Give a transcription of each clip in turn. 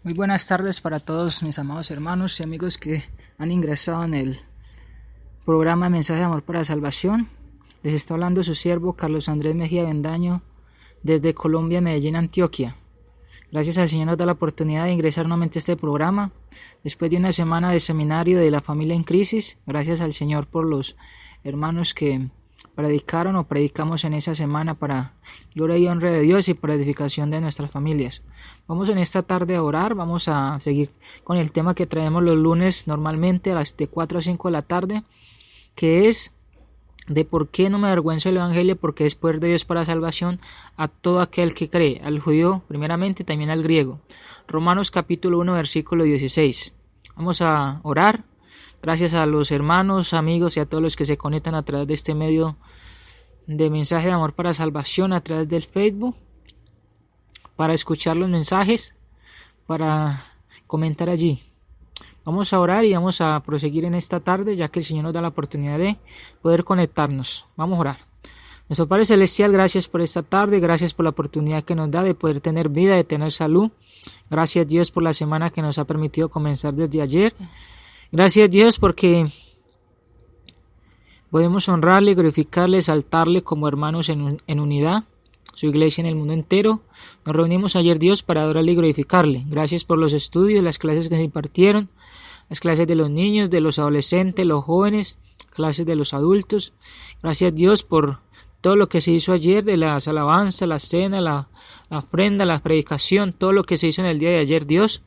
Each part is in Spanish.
Muy buenas tardes para todos mis amados hermanos y amigos que han ingresado en el programa Mensaje de Amor para Salvación. Les está hablando su siervo Carlos Andrés Mejía Bendaño desde Colombia, Medellín, Antioquia. Gracias al Señor nos da la oportunidad de ingresar nuevamente a este programa después de una semana de seminario de la familia en crisis. Gracias al Señor por los hermanos que predicaron o predicamos en esa semana para gloria y honra de Dios y para edificación de nuestras familias. Vamos en esta tarde a orar, vamos a seguir con el tema que traemos los lunes normalmente a las de 4 a 5 de la tarde, que es de por qué no me avergüenzo del Evangelio, porque es poder de Dios para salvación a todo aquel que cree, al judío primeramente y también al griego. Romanos capítulo 1 versículo 16. Vamos a orar. Gracias a los hermanos, amigos y a todos los que se conectan a través de este medio de Mensaje de Amor para Salvación a través del Facebook, para escuchar los mensajes, para comentar allí. Vamos a orar y vamos a proseguir en esta tarde, ya que el Señor nos da la oportunidad de poder conectarnos. Vamos a orar. Nuestro Padre Celestial, gracias por esta tarde, gracias por la oportunidad que nos da de poder tener vida, de tener salud. Gracias Dios por la semana que nos ha permitido comenzar desde ayer. Gracias Dios porque podemos honrarle, glorificarle, exaltarle como hermanos en unidad, su iglesia en el mundo entero. Nos reunimos ayer Dios para adorarle y glorificarle. Gracias por los estudios, las clases que se impartieron, las clases de los niños, de los adolescentes, los jóvenes, clases de los adultos. Gracias Dios por todo lo que se hizo ayer, de las alabanzas, la cena, la ofrenda, la predicación, todo lo que se hizo en el día de ayer Dios.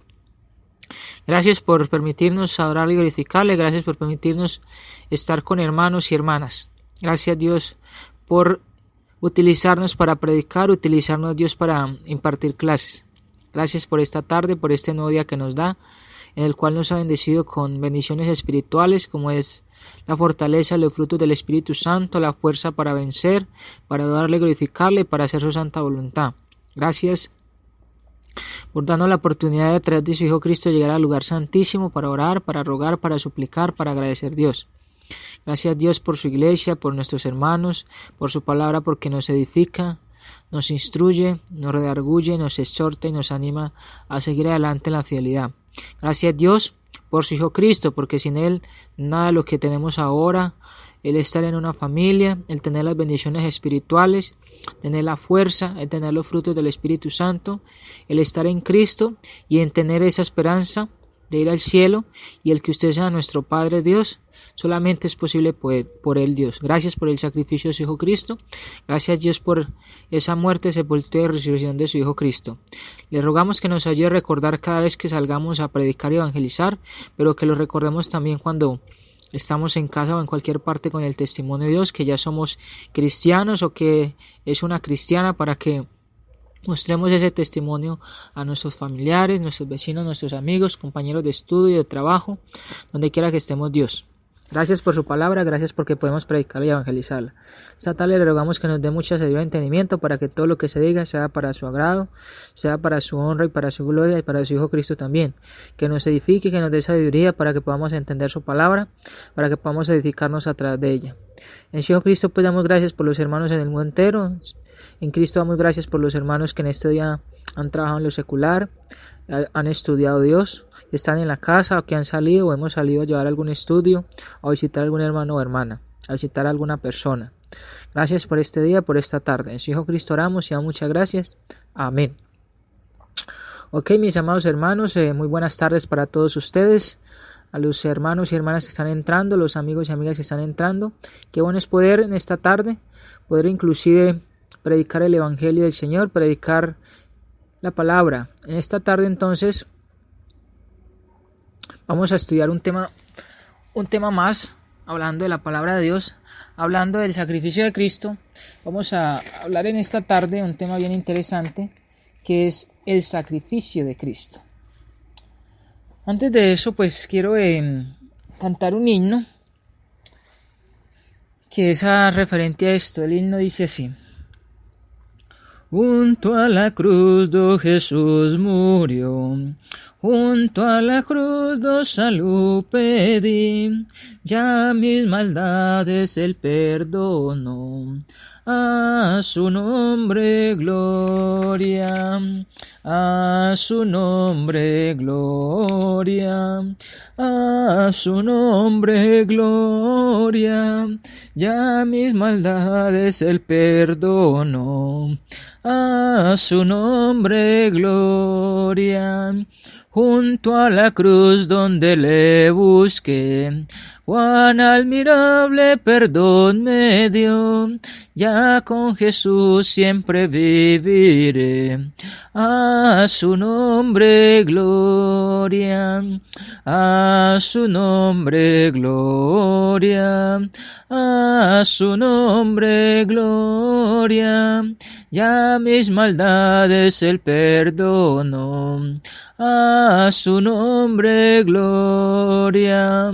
Gracias por permitirnos adorarle y glorificarle. Gracias por permitirnos estar con hermanos y hermanas. Gracias Dios por utilizarnos para predicar, utilizarnos Dios para impartir clases. Gracias por esta tarde, por este nuevo día que nos da, en el cual nos ha bendecido con bendiciones espirituales, como es la fortaleza, los frutos del Espíritu Santo, la fuerza para vencer, para adorarle y glorificarle, para hacer su santa voluntad. Gracias por darnos la oportunidad de a través de su Hijo Cristo llegar al lugar santísimo para orar, para rogar, para suplicar, para agradecer a Dios. Gracias Dios por su iglesia, por nuestros hermanos, por su palabra, porque nos edifica, nos instruye, nos redarguye, nos exhorta y nos anima a seguir adelante en la fidelidad. Gracias Dios por su Hijo Cristo, porque sin Él nada de lo que tenemos ahora, el estar en una familia, el tener las bendiciones espirituales, tener la fuerza, el tener los frutos del Espíritu Santo, el estar en Cristo y en tener esa esperanza de ir al cielo y el que usted sea nuestro Padre Dios, solamente es posible por Él Dios. Gracias por el sacrificio de su Hijo Cristo. Gracias Dios por esa muerte, sepultura y resurrección de su Hijo Cristo. Le rogamos que nos ayude a recordar cada vez que salgamos a predicar y evangelizar, pero que lo recordemos también cuando estamos en casa o en cualquier parte con el testimonio de Dios, que ya somos cristianos o que es una cristiana, para que mostremos ese testimonio a nuestros familiares, nuestros vecinos, nuestros amigos, compañeros de estudio y de trabajo, donde quiera que estemos Dios. Gracias por su palabra, gracias porque podemos predicarla y evangelizarla. Esta tarde le rogamos que nos dé mucha sabiduría y entendimiento para que todo lo que se diga sea para su agrado, sea para su honra y para su gloria y para su Hijo Cristo también. Que nos edifique, que nos dé sabiduría para que podamos entender su palabra, para que podamos edificarnos a través de ella. En su Hijo Cristo pues damos gracias por los hermanos en el mundo entero. En Cristo damos gracias por los hermanos que en este día han trabajado en lo secular, han estudiado Dios, que están en la casa o que han salido o hemos salido a llevar algún estudio o a visitar a algún hermano o hermana, a visitar a alguna persona. Gracias por este día, por esta tarde. En su Hijo Cristo oramos y damos muchas gracias. Amén. Ok, mis amados hermanos, muy buenas tardes para todos ustedes. A los hermanos y hermanas que están entrando, los amigos y amigas que están entrando. Qué bueno es poder en esta tarde, poder inclusive predicar el Evangelio del Señor, predicar la palabra. En esta tarde entonces vamos a estudiar un tema más, hablando de la palabra de Dios, hablando del sacrificio de Cristo. Vamos a hablar en esta tarde un tema bien interesante, que es el sacrificio de Cristo. Antes de eso, pues quiero cantar un himno que es referente a esto. El himno dice así: junto a la cruz do Jesús murió, junto a la cruz do salud pedí, ya mis maldades él perdonó. A su nombre gloria, a A su nombre gloria, a su nombre gloria, ya mis maldades él perdonó. A su nombre gloria, junto a la cruz donde le busqué, cuán admirable perdón me dio, ya con Jesús siempre viviré. A su nombre gloria, a su nombre gloria, a su nombre gloria, ya mis maldades él perdonó. A su nombre gloria,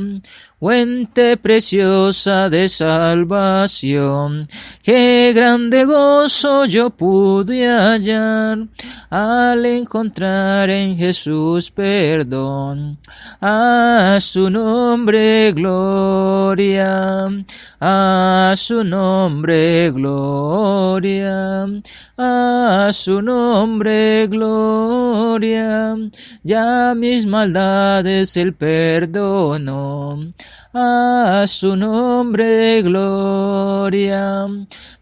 fuente preciosa de salvación, qué grande gozo yo pude hallar al encontrar en Jesús perdón. A su nombre gloria, a su nombre gloria, a su nombre gloria, ya mis maldades él perdonó. A su nombre gloria,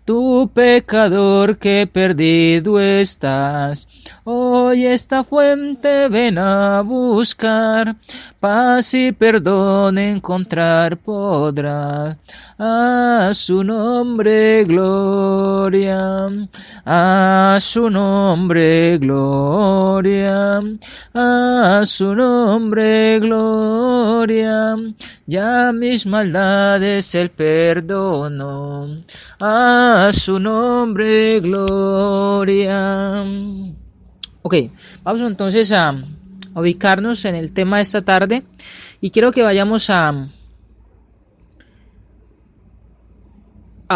tú pecador que perdido estás, hoy esta fuente ven a buscar, paz y perdón encontrar podrás. A su nombre gloria, a su nombre gloria, a su nombre gloria, ya mis maldades él perdonó. A su nombre gloria. Ok, vamos entonces a ubicarnos en el tema de esta tarde y quiero que vayamos a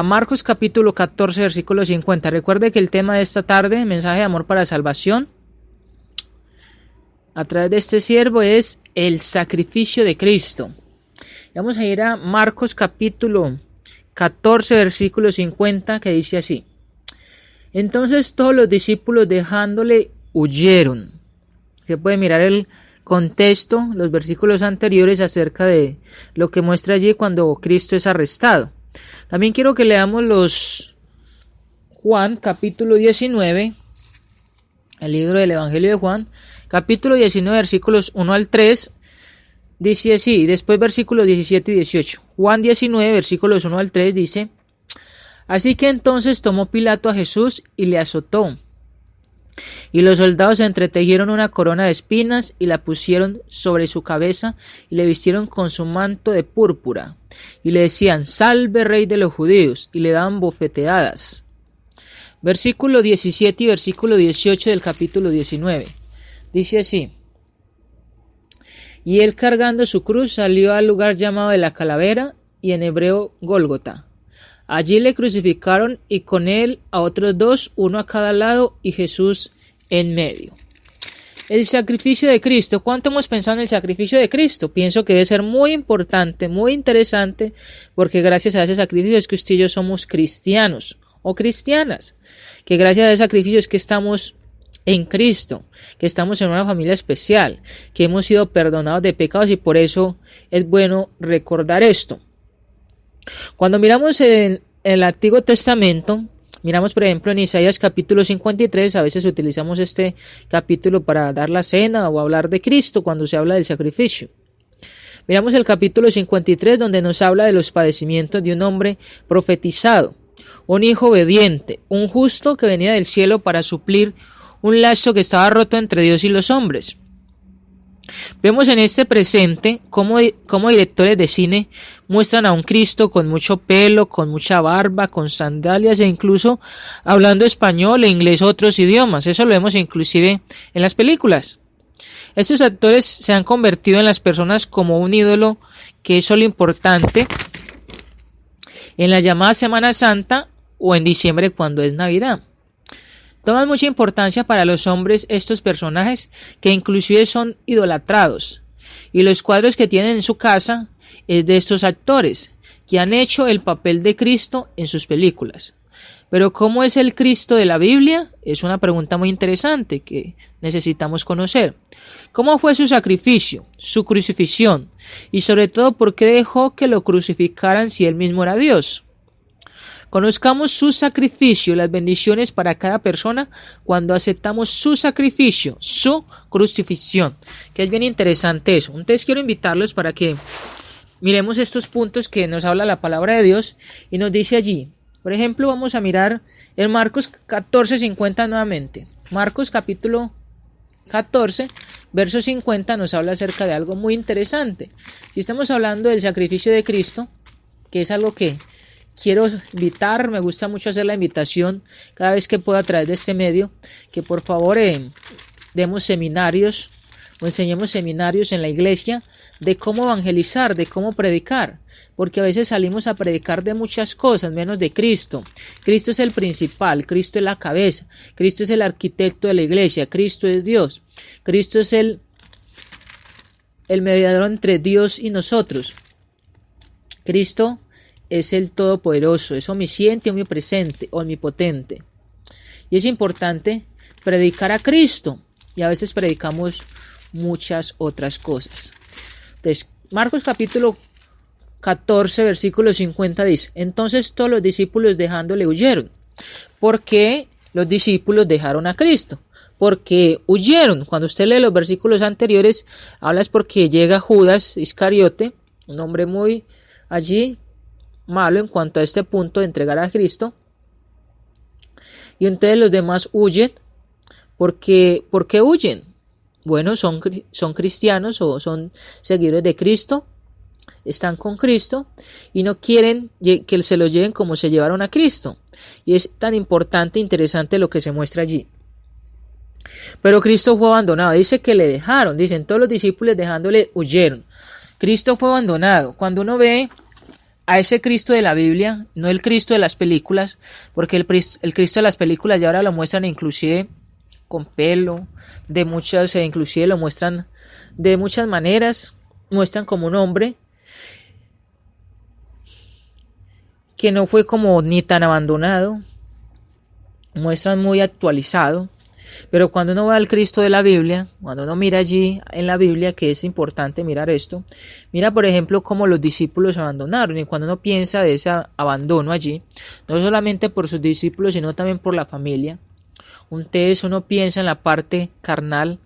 Marcos capítulo 14 versículo 50. Recuerde que el tema de esta tarde, mensaje de amor para salvación, a través de este siervo, es el sacrificio de Cristo. Vamos a ir a Marcos capítulo 14 versículo 50, que dice así: entonces todos los discípulos dejándole huyeron. Se puede mirar el contexto, los versículos anteriores acerca de lo que muestra allí cuando Cristo es arrestado. También quiero que leamos los Juan capítulo 19, el libro del Evangelio de Juan, capítulo 19 versículos 1 al 3, dice así, y después versículos 17 y 18. Juan 19 versículos 1 al 3 dice: así que entonces tomó Pilato a Jesús y le azotó. Y los soldados entretejieron una corona de espinas y la pusieron sobre su cabeza y le vistieron con su manto de púrpura. Y le decían: salve rey de los judíos, y le daban bofeteadas. Versículo 17 y versículo 18 del capítulo 19. Dice así: y él cargando su cruz salió al lugar llamado de la Calavera, y en hebreo Gólgota. Allí le crucificaron y con él a otros dos, uno a cada lado y Jesús en medio. El sacrificio de Cristo. ¿Cuánto hemos pensado en el sacrificio de Cristo? Pienso que debe ser muy importante, muy interesante, porque gracias a ese sacrificio es que usted y yo somos cristianos o cristianas. Que gracias a ese sacrificio es que estamos en Cristo, que estamos en una familia especial, que hemos sido perdonados de pecados, y por eso es bueno recordar esto. Cuando miramos en el Antiguo Testamento, miramos por ejemplo en Isaías capítulo 53, a veces utilizamos este capítulo para dar la cena o hablar de Cristo cuando se habla del sacrificio. Miramos el capítulo 53 donde nos habla de los padecimientos de un hombre profetizado, un hijo obediente, un justo que venía del cielo para suplir un lazo que estaba roto entre Dios y los hombres. Vemos en este presente cómo directores de cine muestran a un Cristo con mucho pelo, con mucha barba, con sandalias e incluso hablando español e inglés o otros idiomas. Eso lo vemos inclusive en las películas. Estos actores se han convertido en las personas como un ídolo, que es solo importante en la llamada Semana Santa o en diciembre cuando es Navidad. Toman mucha importancia para los hombres estos personajes, que inclusive son idolatrados, y los cuadros que tienen en su casa es de estos actores que han hecho el papel de Cristo en sus películas. Pero ¿cómo es el Cristo de la Biblia? Es una pregunta muy interesante que necesitamos conocer. ¿Cómo fue su sacrificio, su crucifixión? Y sobre todo, ¿por qué dejó que lo crucificaran si él mismo era Dios? Conozcamos su sacrificio, las bendiciones para cada persona cuando aceptamos su sacrificio, su crucifixión, que es bien interesante eso. Entonces quiero invitarlos para que miremos estos puntos que nos habla la palabra de Dios y nos dice allí. Por ejemplo, vamos a mirar en Marcos 14:50 nuevamente. Marcos capítulo 14, verso 50 nos habla acerca de algo muy interesante. Si estamos hablando del sacrificio de Cristo, que es algo que quiero invitar, me gusta mucho hacer la invitación cada vez que puedo a través de este medio, que por favor demos seminarios o enseñemos seminarios en la iglesia de cómo evangelizar, de cómo predicar, porque a veces salimos a predicar de muchas cosas menos de Cristo. Cristo es el principal, Cristo es la cabeza, Cristo es el arquitecto de la iglesia, Cristo es Dios, Cristo es el mediador entre Dios y nosotros. Cristo es el Todopoderoso, es omnisciente, omnipresente, omnipotente. Y es importante predicar a Cristo, y a veces predicamos muchas otras cosas. Entonces, Marcos capítulo 14, versículo 50 dice: entonces todos los discípulos dejándole huyeron. ¿Por qué los discípulos dejaron a Cristo? Porque huyeron. Cuando usted lee los versículos anteriores, habla es porque llega Judas Iscariote, un hombre muy allí malo en cuanto a este punto de entregar a Cristo, y entonces los demás huyen. ¿Por qué huyen? Bueno, son cristianos o son seguidores de Cristo, están con Cristo y no quieren que se los lleven como se llevaron a Cristo. Y es tan importante e interesante lo que se muestra allí. Pero Cristo fue abandonado, dice que le dejaron, dicen todos los discípulos dejándole huyeron. Cristo fue abandonado. Cuando uno ve a ese Cristo de la Biblia, no el Cristo de las películas, porque el Cristo de las películas ya ahora lo muestran inclusive con pelo, inclusive lo muestran de muchas maneras, muestran como un hombre que no fue como ni tan abandonado, muestran muy actualizado. Pero cuando uno va al Cristo de la Biblia, cuando uno mira allí en la Biblia, que es importante mirar esto, mira por ejemplo cómo los discípulos abandonaron, y cuando uno piensa de ese abandono allí, no solamente por sus discípulos, sino también por la familia. Entonces uno piensa en la parte carnal,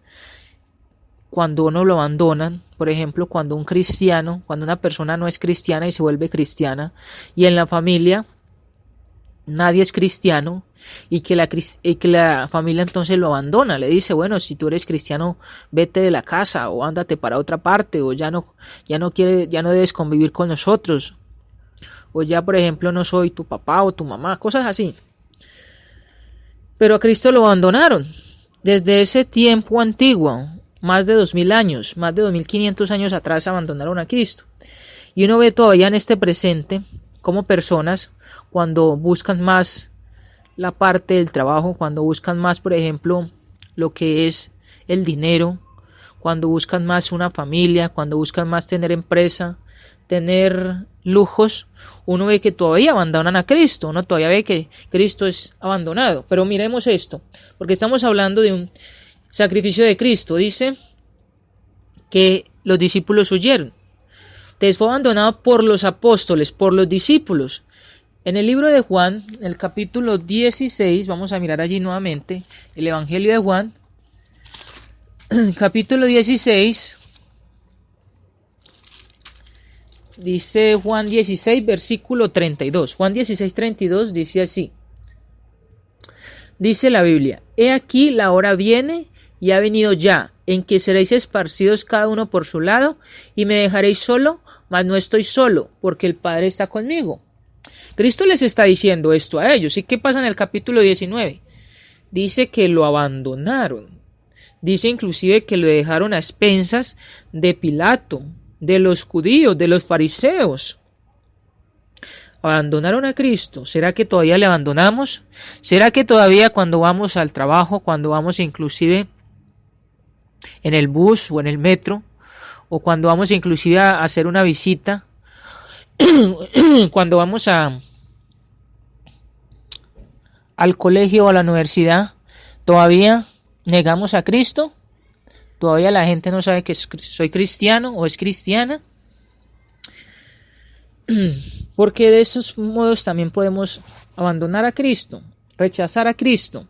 cuando uno lo abandonan, por ejemplo, cuando una persona no es cristiana y se vuelve cristiana, y en la familia nadie es cristiano, y que la familia entonces lo abandona, le dice, bueno, si tú eres cristiano, vete de la casa, o ándate para otra parte, o ya no debes convivir con nosotros, o ya por ejemplo no soy tu papá o tu mamá, cosas así. Pero a Cristo lo abandonaron. Desde ese tiempo antiguo, más de 2000 años, más de 2500 años atrás abandonaron a Cristo. Y uno ve todavía en este presente como personas, cuando buscan más la parte del trabajo, cuando buscan más, por ejemplo, lo que es el dinero, cuando buscan más una familia, cuando buscan más tener empresa, tener lujos, uno ve que todavía abandonan a Cristo, uno todavía ve que Cristo es abandonado. Pero miremos esto, porque estamos hablando de un sacrificio de Cristo. Dice que los discípulos huyeron. Entonces fue abandonado por los apóstoles, por los discípulos. En el libro de Juan, en el capítulo 16, vamos a mirar allí nuevamente el Evangelio de Juan, capítulo 16, dice Juan 16, versículo 32. Juan 16, 32 dice así. Dice la Biblia: he aquí la hora viene y ha venido ya, en que seréis esparcidos cada uno por su lado, y me dejaréis solo, mas no estoy solo, porque el Padre está conmigo. Cristo les está diciendo esto a ellos. ¿Y qué pasa en el capítulo 19? Dice que lo abandonaron. Dice inclusive que lo dejaron a expensas de Pilato, de los judíos, de los fariseos. Abandonaron a Cristo. ¿Será que todavía le abandonamos? ¿Será que todavía cuando vamos al trabajo, cuando vamos inclusive en el bus o en el metro, o cuando vamos inclusive a hacer una visita, cuando vamos a al colegio o a la universidad, ¿todavía negamos a Cristo? ¿Todavía la gente no sabe que soy cristiano o es cristiana? Porque de esos modos también podemos abandonar a Cristo, rechazar a Cristo.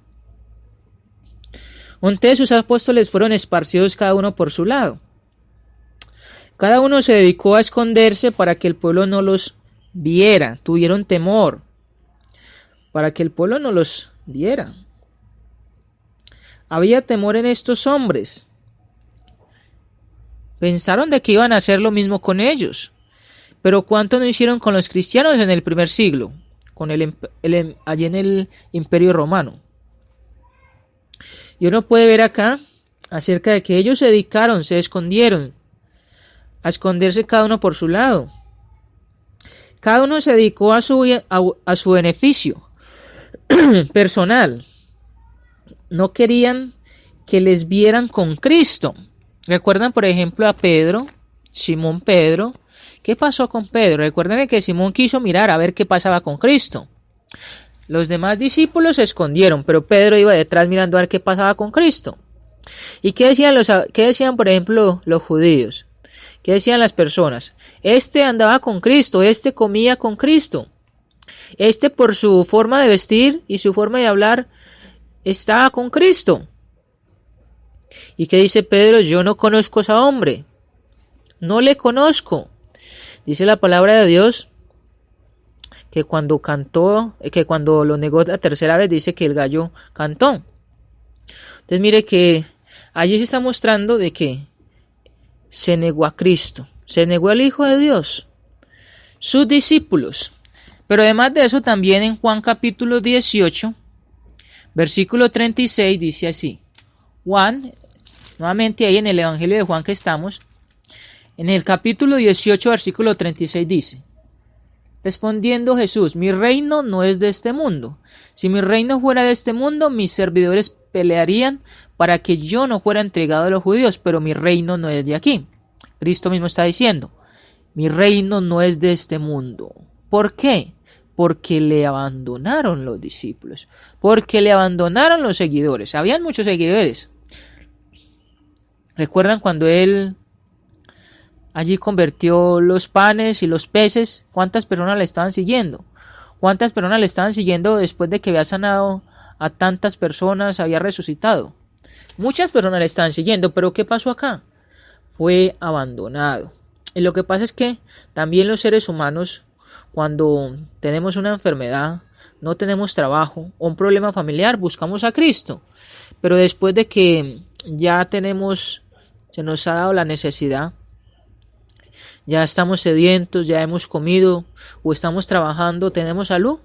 Entonces sus apóstoles fueron esparcidos cada uno por su lado. Cada uno se dedicó a esconderse para que el pueblo no los viera. Tuvieron temor para que el pueblo no los viera. Había temor en estos hombres. Pensaron de que iban a hacer lo mismo con ellos. Pero ¿cuánto no hicieron con los cristianos en el primer siglo? Allí en el Imperio Romano. Y uno puede ver acá acerca de que ellos se dedicaron, se escondieron, a esconderse cada uno por su lado. Cada uno se dedicó a su beneficio personal. No querían que les vieran con Cristo. Recuerdan, por ejemplo, a Pedro, Simón Pedro. ¿Qué pasó con Pedro? Recuerden que Simón quiso mirar a ver qué pasaba con Cristo. Los demás discípulos se escondieron, pero Pedro iba detrás mirando a ver qué pasaba con Cristo. ¿Y qué decían, por ejemplo, los judíos? ¿Qué decían las personas? Este andaba con Cristo, este comía con Cristo. Este por su forma de vestir y su forma de hablar estaba con Cristo. ¿Y qué dice Pedro? Yo no conozco a ese hombre. No le conozco. Dice la palabra de Dios que cuando lo negó la tercera vez, dice que el gallo cantó. Entonces mire que allí se está mostrando de que se negó a Cristo, se negó al Hijo de Dios, sus discípulos. Pero además de eso, también en Juan capítulo 18, versículo 36, dice así. Juan, nuevamente ahí en el Evangelio de Juan que estamos, en el capítulo 18, versículo 36 dice: respondiendo Jesús, mi reino no es de este mundo. Si mi reino fuera de este mundo, mis servidores pelearían para que yo no fuera entregado a los judíos, pero mi reino no es de aquí. Cristo mismo está diciendo, mi reino no es de este mundo. ¿Por qué? Porque le abandonaron los discípulos, porque le abandonaron los seguidores. Habían muchos seguidores. ¿Recuerdan cuando él allí convirtió los panes y los peces? ¿Cuántas personas le estaban siguiendo? ¿Cuántas personas le estaban siguiendo después de que había sanado a tantas personas, había resucitado? Muchas personas le estaban siguiendo, pero ¿qué pasó acá? Fue abandonado. Y lo que pasa es que también los seres humanos, cuando tenemos una enfermedad, no tenemos trabajo o un problema familiar, buscamos a Cristo. Pero después de que ya se nos ha dado la necesidad, ya estamos sedientos, ya hemos comido o estamos trabajando, tenemos salud,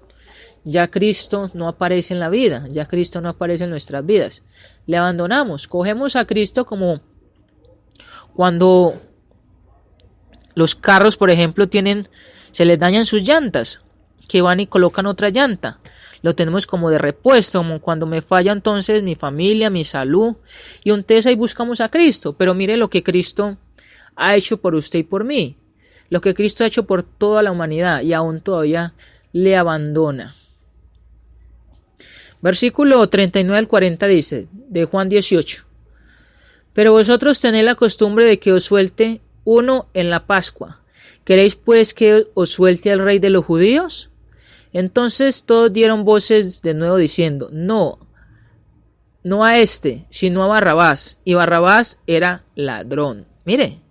ya Cristo no aparece en la vida, ya Cristo no aparece en nuestras vidas. Le abandonamos, cogemos a Cristo como cuando los carros, por ejemplo, se les dañan sus llantas, que van y colocan otra llanta. Lo tenemos como de repuesto, como cuando me falla entonces mi familia, mi salud, y entonces ahí buscamos a Cristo. Pero mire lo que Cristo ha hecho por usted y por mí, lo que Cristo ha hecho por toda la humanidad, y aún todavía le abandona. Versículo 39 al 40 dice, de Juan 18, pero vosotros tenéis la costumbre de que os suelte uno en la Pascua. ¿Queréis pues que os suelte al rey de los judíos? Entonces todos dieron voces de nuevo diciendo, no a este, sino a Barrabás. Y Barrabás era ladrón. Mire,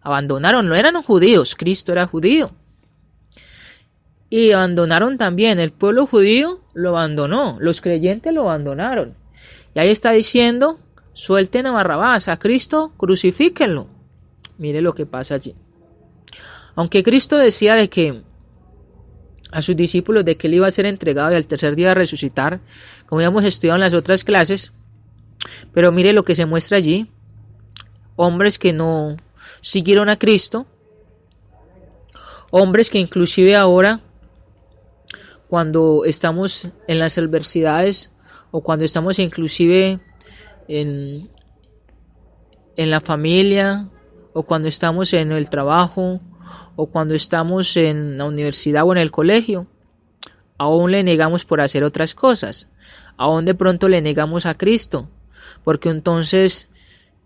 abandonaron, no eran judíos, Cristo era judío. Y abandonaron también, el pueblo judío lo abandonó, los creyentes lo abandonaron. Y ahí está diciendo, suelten a Barrabás, a Cristo crucifíquenlo. Mire lo que pasa allí. Aunque Cristo decía de que a sus discípulos de que él iba a ser entregado y al tercer día a resucitar, como ya hemos estudiado en las otras clases, pero mire lo que se muestra allí, hombres que no siguieron a Cristo, hombres que inclusive ahora, cuando estamos en las adversidades o cuando estamos inclusive en la familia o cuando estamos en el trabajo o cuando estamos en la universidad o en el colegio, aún le negamos por hacer otras cosas. Aún de pronto le negamos a Cristo, porque entonces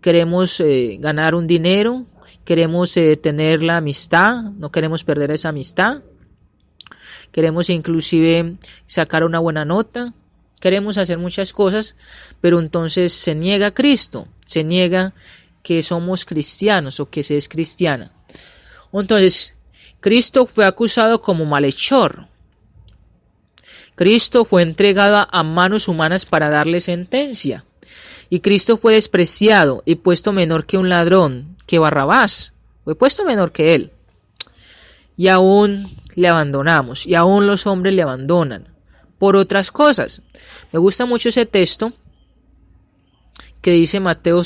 queremos ganar un dinero, queremos tener la amistad, no queremos perder esa amistad, queremos inclusive sacar una buena nota, queremos hacer muchas cosas, pero entonces se niega a Cristo, se niega que somos cristianos o que se es cristiana. Entonces, Cristo fue acusado como malhechor. Cristo fue entregado a manos humanas para darle sentencia. Y Cristo fue despreciado y puesto menor que un ladrón, que Barrabás. Fue puesto menor que él. Y aún le abandonamos. Y aún los hombres le abandonan. Por otras cosas. Me gusta mucho ese texto que dice Mateo,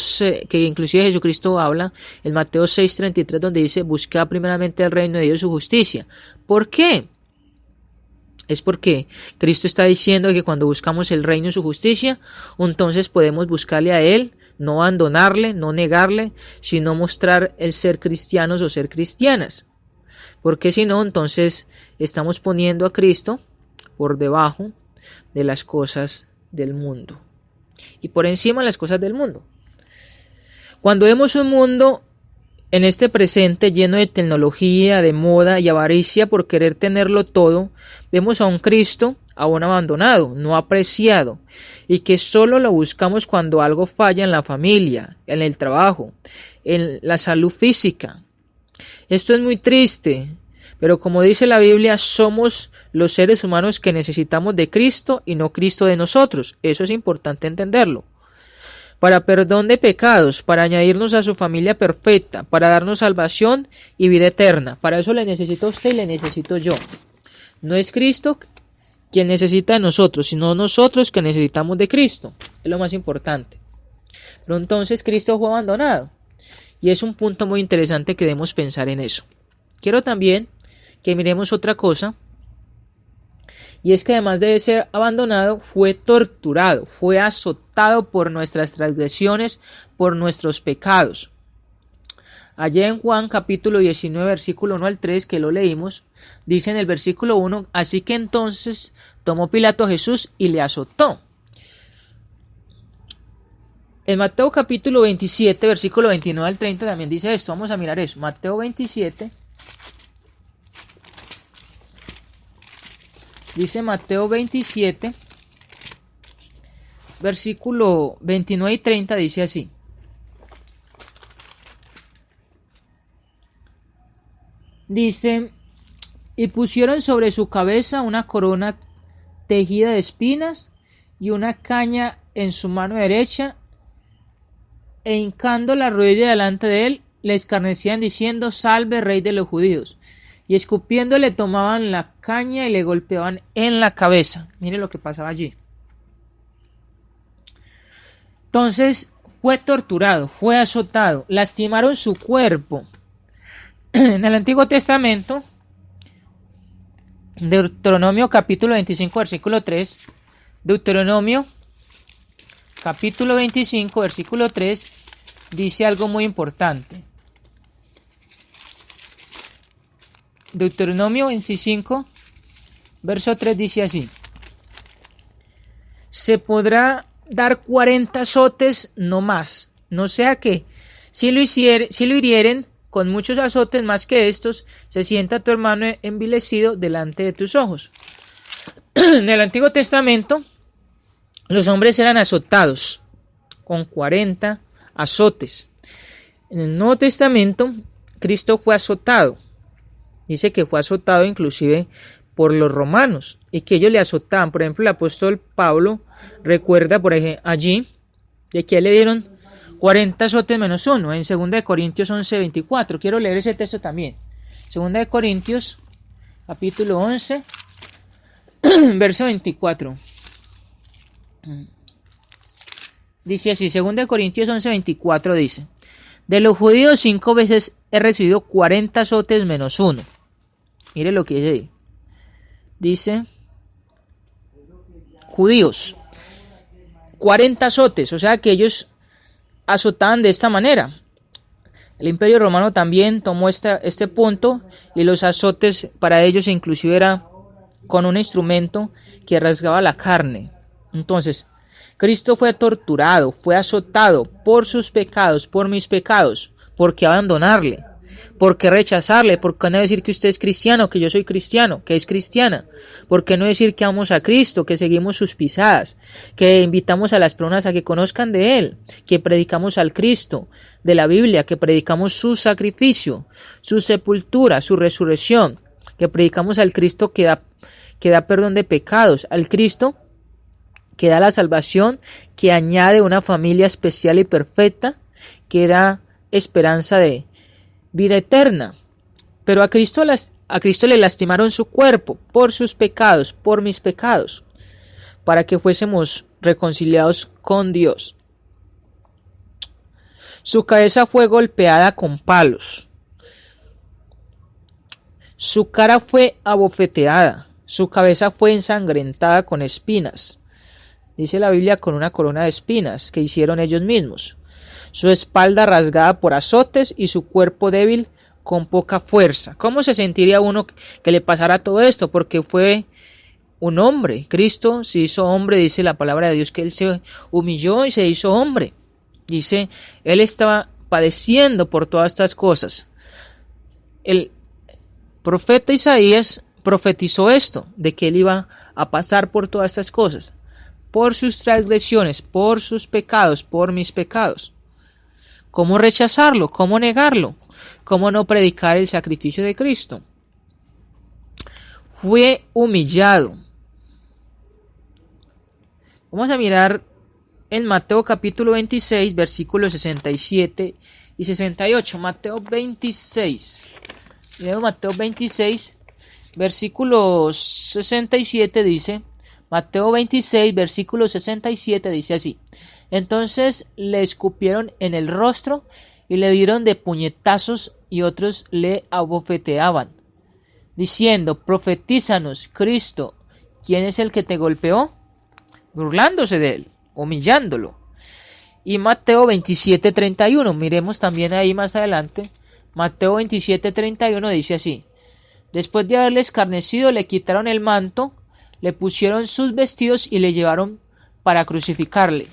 que inclusive Jesucristo habla, en Mateo 6:33, donde dice, buscad primeramente el reino de Dios y su justicia. ¿Por qué? Es porque Cristo está diciendo que cuando buscamos el reino y su justicia, entonces podemos buscarle a Él, no abandonarle, no negarle, sino mostrar el ser cristianos o ser cristianas. Porque si no, entonces estamos poniendo a Cristo por debajo de las cosas del mundo y por encima de las cosas del mundo. Cuando vemos un mundo en este presente lleno de tecnología, de moda y avaricia por querer tenerlo todo, vemos a un Cristo aún abandonado, no apreciado, y que solo lo buscamos cuando algo falla en la familia, en el trabajo, en la salud física. Esto es muy triste, pero como dice la Biblia, somos los seres humanos que necesitamos de Cristo y no Cristo de nosotros. Eso es importante entenderlo. Para perdón de pecados, para añadirnos a su familia perfecta, para darnos salvación y vida eterna. Para eso le necesito a usted y le necesito yo. No es Cristo quien necesita de nosotros, sino nosotros que necesitamos de Cristo. Es lo más importante. Pero entonces Cristo fue abandonado. Y es un punto muy interesante que debemos pensar en eso. Quiero también que miremos otra cosa. Y es que además de ser abandonado, fue torturado, fue azotado por nuestras transgresiones, por nuestros pecados. Allá en Juan capítulo 19, versículo 1 al 3, que lo leímos, dice en el versículo 1, así que entonces tomó Pilato a Jesús y le azotó. En Mateo capítulo 27, versículo 29 al 30 también dice esto. Vamos a mirar eso. Mateo 27. Dice Mateo 27, versículo 29 y 30, dice así. Dice, y pusieron sobre su cabeza una corona tejida de espinas y una caña en su mano derecha, e hincando la rodilla delante de él, le escarnecían diciendo, salve rey de los judíos. Y escupiendo le tomaban la caña y le golpeaban en la cabeza. Mire lo que pasaba allí. Entonces fue torturado, fue azotado, lastimaron su cuerpo. En el Antiguo Testamento, Deuteronomio capítulo 25, versículo 3, Deuteronomio capítulo 25, versículo 3, dice algo muy importante. Deuteronomio 25, verso 3 dice así. Se podrá dar 40 azotes no más, no sea que si lo hirieren con muchos azotes más que estos, se sienta tu hermano envilecido delante de tus ojos. En el Antiguo Testamento, los hombres eran azotados con 40 azotes. En el Nuevo Testamento, Cristo fue azotado. Dice que fue azotado inclusive por los romanos y que ellos le azotaban. Por ejemplo, el apóstol Pablo recuerda por ejemplo, allí de que le dieron 40 azotes menos uno en 2 Corintios 11, 24. Quiero leer ese texto también. 2 Corintios capítulo 11, verso 24. Dice así, 2 Corintios 11, 24 dice, de los judíos 5 veces he recibido 40 azotes menos uno. Mire lo que dice ahí. Dice, judíos, 40 azotes, o sea que ellos azotaban de esta manera. El Imperio Romano también tomó este punto y los azotes para ellos inclusive era con un instrumento que rasgaba la carne. Entonces, Cristo fue torturado, fue azotado por sus pecados, por mis pecados. ¿Por qué abandonarle? ¿Por qué rechazarle? ¿Por qué no decir que usted es cristiano, que yo soy cristiano, que es cristiana? ¿Por qué no decir que amamos a Cristo, que seguimos sus pisadas, que invitamos a las personas a que conozcan de Él, que predicamos al Cristo de la Biblia, que predicamos su sacrificio, su sepultura, su resurrección, que predicamos al Cristo que da perdón de pecados, al Cristo que da la salvación, que añade una familia especial y perfecta, que da esperanza de vida eterna? Pero a Cristo le lastimaron su cuerpo por sus pecados, por mis pecados, para que fuésemos reconciliados con Dios. Su cabeza fue golpeada con palos, su cara fue abofeteada, su cabeza fue ensangrentada con espinas. Dice la Biblia, con una corona de espinas que hicieron ellos mismos. Su espalda rasgada por azotes y su cuerpo débil con poca fuerza. ¿Cómo se sentiría uno que le pasara todo esto? Porque fue un hombre. Cristo se hizo hombre, dice la palabra de Dios, que Él se humilló y se hizo hombre. Dice, Él estaba padeciendo por todas estas cosas. El profeta Isaías profetizó esto, de que Él iba a pasar por todas estas cosas. Por sus transgresiones, por sus pecados, por mis pecados. ¿Cómo rechazarlo? ¿Cómo negarlo? ¿Cómo no predicar el sacrificio de Cristo? Fue humillado. Vamos a mirar en Mateo capítulo 26, versículos 67 y 68. Mateo 26. Miremos Mateo 26, versículo 67 dice... Mateo 26, versículo 67 dice así: entonces le escupieron en el rostro y le dieron de puñetazos y otros le abofeteaban, diciendo, profetízanos, Cristo, ¿quién es el que te golpeó? Burlándose de él, humillándolo. Y Mateo 27, 31, miremos también ahí más adelante, Mateo 27, 31 dice así: después de haberle escarnecido, le quitaron el manto, le pusieron sus vestidos y le llevaron para crucificarle.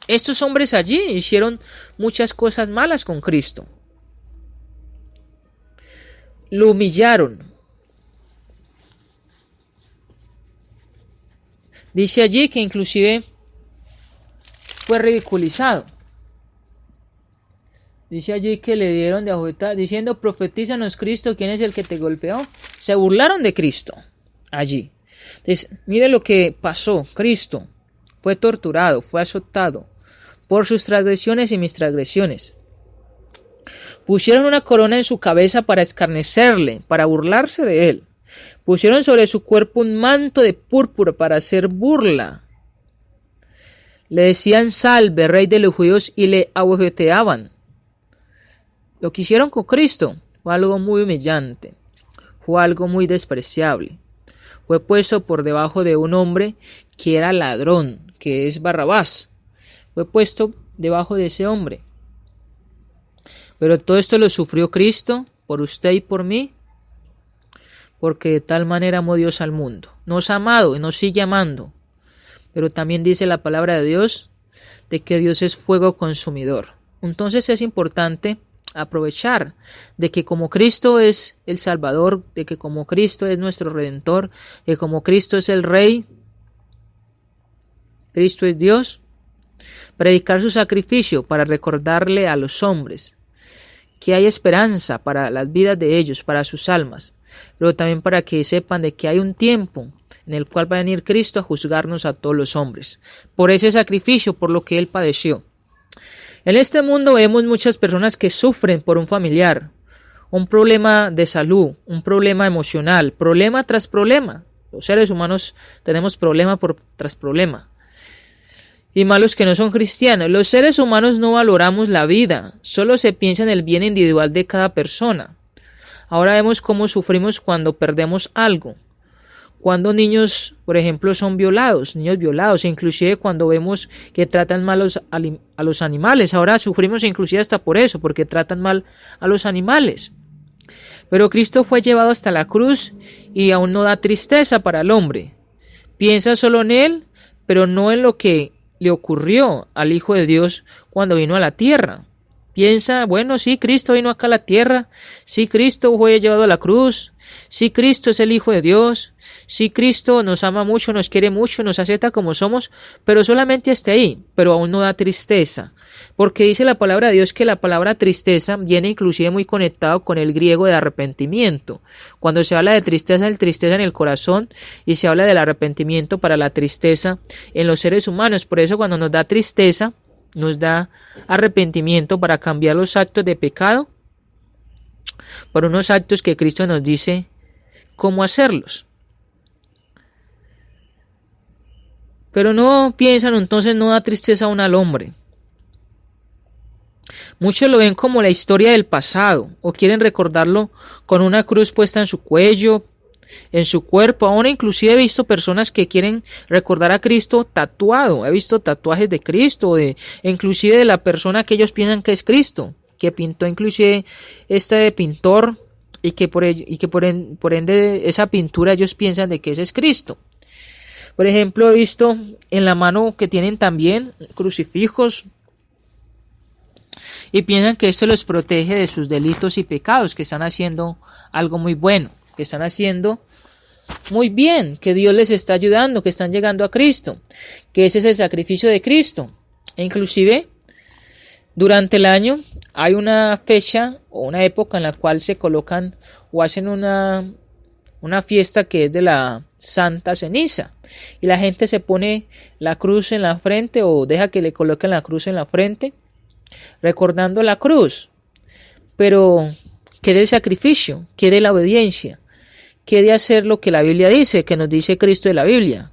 Estos hombres allí hicieron muchas cosas malas con Cristo. Lo humillaron. Dice allí que inclusive fue ridiculizado. Dice allí que le dieron de azotar, diciendo, profetízanos, Cristo, ¿quién es el que te golpeó? Se burlaron de Cristo allí. Entonces, mire lo que pasó. Cristo fue torturado, fue azotado por sus transgresiones y mis transgresiones. Pusieron una corona en su cabeza para escarnecerle, para burlarse de él. Pusieron sobre su cuerpo un manto de púrpura para hacer burla. Le decían, salve, rey de los judíos, y le abofeteaban. Lo que hicieron con Cristo fue algo muy humillante, fue algo muy despreciable. Fue puesto por debajo de un hombre que era ladrón, que es Barrabás. Fue puesto debajo de ese hombre. Pero todo esto lo sufrió Cristo por usted y por mí, porque de tal manera amó Dios al mundo. Nos ha amado y nos sigue amando. Pero también dice la palabra de Dios de que Dios es fuego consumidor. Entonces es importante aprovechar de que como Cristo es el Salvador, de que como Cristo es nuestro Redentor, de que como Cristo es el Rey, Cristo es Dios, predicar su sacrificio para recordarle a los hombres que hay esperanza para las vidas de ellos, para sus almas, pero también para que sepan de que hay un tiempo en el cual va a venir Cristo a juzgarnos a todos los hombres, por ese sacrificio, por lo que Él padeció. En este mundo vemos muchas personas que sufren por un familiar, un problema de salud, un problema emocional, problema tras problema. Los seres humanos tenemos problema tras problema. Y más los que no son cristianos. Los seres humanos no valoramos la vida, solo se piensa en el bien individual de cada persona. Ahora vemos cómo sufrimos cuando perdemos algo. Cuando niños, por ejemplo, son violados, inclusive cuando vemos que tratan mal a los animales. Ahora sufrimos inclusive hasta por eso, porque tratan mal a los animales. Pero Cristo fue llevado hasta la cruz y aún no da tristeza para el hombre. Piensa solo en Él, pero no en lo que le ocurrió al Hijo de Dios cuando vino a la tierra. Piensa, bueno, sí, Cristo vino acá a la tierra, sí, Cristo fue llevado a la cruz, sí, Cristo es el Hijo de Dios, sí, Cristo nos ama mucho, nos quiere mucho, nos acepta como somos, pero solamente hasta ahí, pero aún no da tristeza, porque dice la palabra de Dios que la palabra tristeza viene inclusive muy conectado con el griego de arrepentimiento. Cuando se habla de tristeza, es tristeza en el corazón, y se habla del arrepentimiento para la tristeza en los seres humanos. Por eso cuando nos da tristeza, nos da arrepentimiento para cambiar los actos de pecado por unos actos que Cristo nos dice cómo hacerlos. Pero no piensan, entonces no da tristeza aún al hombre. Muchos lo ven como la historia del pasado o quieren recordarlo con una cruz puesta en su cuello, en su cuerpo. Ahora inclusive he visto personas que quieren recordar a Cristo tatuado. He visto tatuajes de Cristo, inclusive de la persona que ellos piensan que es Cristo, que pintó inclusive este pintor y que por ende esa pintura ellos piensan de que ese es Cristo. Por ejemplo, he visto en la mano que tienen también crucifijos y piensan que esto los protege de sus delitos y pecados, que están haciendo algo muy bueno, que están haciendo muy bien, que Dios les está ayudando, que están llegando a Cristo, que ese es el sacrificio de Cristo. E inclusive durante el año hay una fecha o una época en la cual se colocan o hacen una fiesta que es de la Santa Ceniza, y la gente se pone la cruz en la frente o deja que le coloquen la cruz en la frente recordando la cruz. Pero ¿qué del sacrificio? ¿Qué de la obediencia? ¿Qué de hacer lo que la Biblia dice, que nos dice Cristo de la Biblia?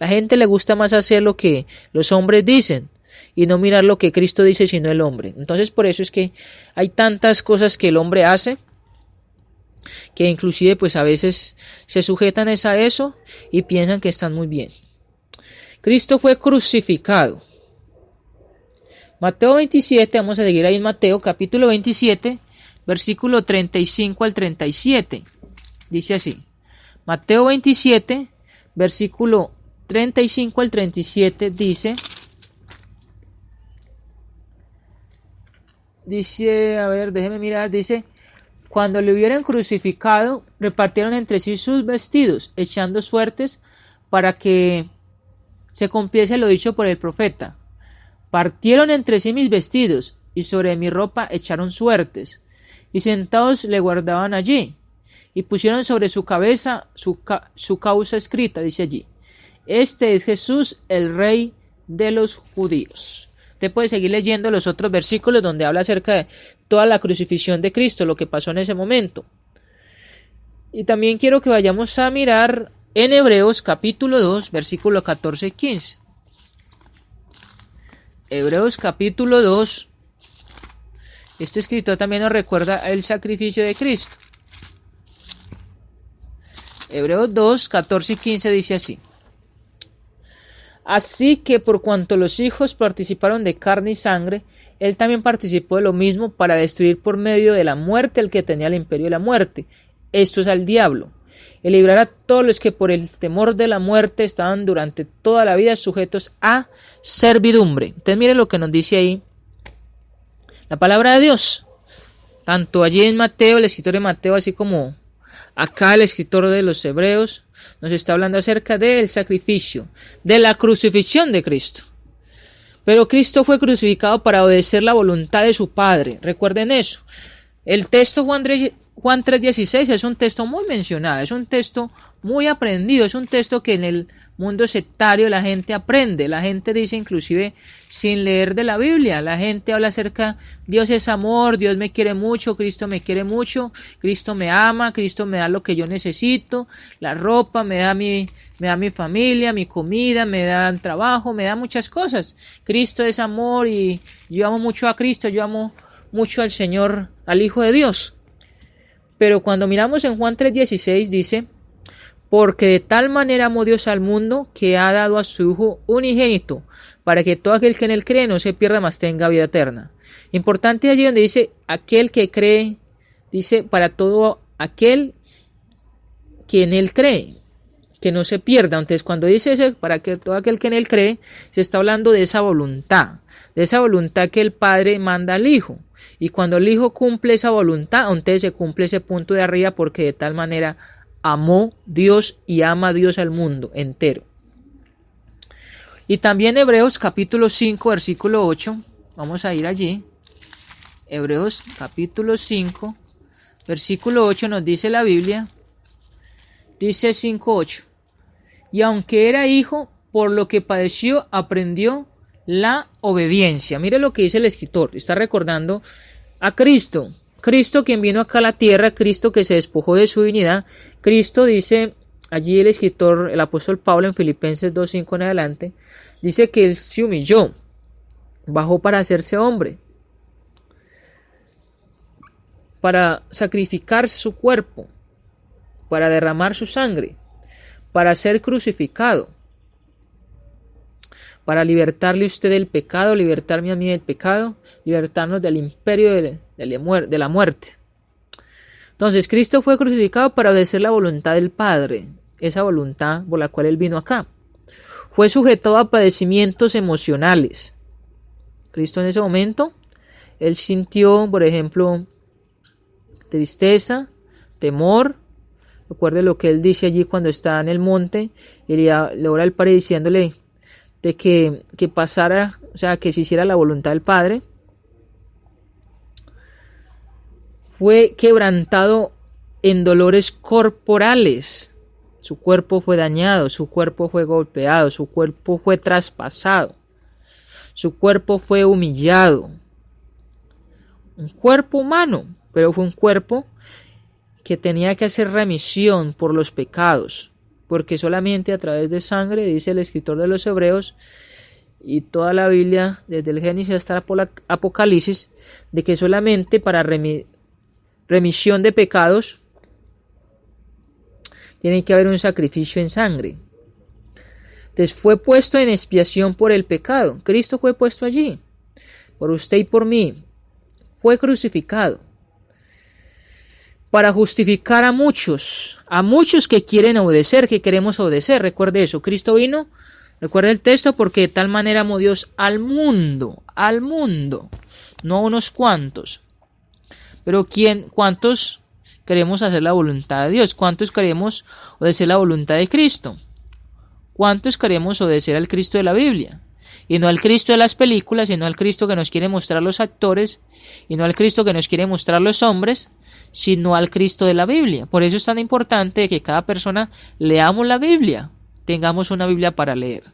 La gente le gusta más hacer lo que los hombres dicen y no mirar lo que Cristo dice sino el hombre. Entonces por eso es que hay tantas cosas que el hombre hace que inclusive pues a veces se sujetan a eso y piensan que están muy bien. Cristo fue crucificado. Mateo 27, vamos a seguir ahí en Mateo capítulo 27, versículo 35 al 37. Dice así, Mateo 27, versículo 35 al 37 dice, a ver, déjeme mirar, dice, cuando le hubieran crucificado, repartieron entre sí sus vestidos, echando suertes para que se cumpliese lo dicho por el profeta. Partieron entre sí mis vestidos, y sobre mi ropa echaron suertes, y sentados le guardaban allí, y pusieron sobre su cabeza su causa escrita, dice allí, este es Jesús, el Rey de los judíos. Usted puede seguir leyendo los otros versículos donde habla acerca de toda la crucifixión de Cristo, lo que pasó en ese momento. Y también quiero que vayamos a mirar en Hebreos capítulo 2, versículo 14 y 15. Hebreos capítulo 2. Este escritor también nos recuerda el sacrificio de Cristo. Hebreos 2, 14 y 15 dice así. Así que por cuanto los hijos participaron de carne y sangre, él también participó de lo mismo para destruir por medio de la muerte al que tenía el imperio de la muerte, esto es al diablo, y librar a todos los que por el temor de la muerte estaban durante toda la vida sujetos a servidumbre. Entonces mire lo que nos dice ahí la palabra de Dios, tanto allí en Mateo, el escritor de Mateo, así como acá el escritor de los Hebreos, nos está hablando acerca del sacrificio, de la crucifixión de Cristo. Pero Cristo fue crucificado para obedecer la voluntad de su Padre. Recuerden eso. El texto Juan 3:16 es un texto muy mencionado, es un texto muy aprendido, es un texto que en el mundo sectario la gente aprende, la gente dice inclusive sin leer de la Biblia, la gente habla acerca, Dios es amor, Dios me quiere mucho, Cristo me quiere mucho, Cristo me ama, Cristo me da lo que yo necesito, la ropa, me da mi familia, mi comida, me da trabajo, me da muchas cosas. Cristo es amor y yo amo mucho a Cristo, yo amo mucho al Señor, al Hijo de Dios. Pero cuando miramos en Juan 3:16 dice, porque de tal manera amó Dios al mundo que ha dado a su Hijo unigénito, para que todo aquel que en él cree no se pierda, mas tenga vida eterna. Importante allí donde dice aquel que cree, dice para todo aquel que en él cree. que no se pierda. Entonces, cuando dice ese, para que todo aquel que en él cree, se está hablando de esa voluntad que el Padre manda al Hijo. Y cuando el Hijo cumple esa voluntad, entonces se cumple ese punto de arriba, porque de tal manera amó Dios y ama a Dios al mundo entero. Y también Hebreos capítulo 5, versículo 8, vamos a ir allí. Hebreos capítulo 5, versículo 8 nos dice la Biblia, dice 5:8, y aunque era hijo, por lo que padeció, aprendió la obediencia. Mire lo que dice el escritor, está recordando a Cristo, quien vino acá a la tierra, Cristo que se despojó de su divinidad. Cristo, dice allí el escritor, el apóstol Pablo en Filipenses 2:5 en adelante, dice que él se humilló, bajó para hacerse hombre, para sacrificar su cuerpo, para derramar su sangre, para ser crucificado, para libertarle a usted del pecado, libertarme a mí del pecado, libertarnos del imperio de la muerte. Entonces, Cristo fue crucificado para obedecer la voluntad del Padre, esa voluntad por la cual Él vino acá. Fue sujetado a padecimientos emocionales. Cristo en ese momento, Él sintió, por ejemplo, tristeza, temor. Recuerde lo que Él dice allí cuando está en el monte, y le ora al Padre diciéndole de que pasara, o sea, que se hiciera la voluntad del Padre. Fue quebrantado en dolores corporales. Su cuerpo fue dañado, su cuerpo fue golpeado, su cuerpo fue traspasado, su cuerpo fue humillado. Un cuerpo humano, pero fue un cuerpo que tenía que hacer remisión por los pecados, porque solamente a través de sangre, dice el escritor de los Hebreos, y toda la Biblia, desde el Génesis hasta el Apocalipsis, de que solamente para remisión de pecados tiene que haber un sacrificio en sangre. Entonces fue puesto en expiación por el pecado. Cristo fue puesto allí, por usted y por mí. Fue crucificado para justificar a muchos que quieren obedecer, que queremos obedecer. Recuerde eso, Cristo vino, recuerde el texto, porque de tal manera amó Dios al mundo, no a unos cuantos. Pero ¿cuántos queremos hacer la voluntad de Dios? ¿Cuántos queremos obedecer la voluntad de Cristo? ¿Cuántos queremos obedecer al Cristo de la Biblia? Y no al Cristo de las películas, y no al Cristo que nos quiere mostrar los actores, y no al Cristo que nos quiere mostrar los hombres, sino al Cristo de la Biblia. Por eso es tan importante que cada persona leamos la Biblia, tengamos una Biblia para leer.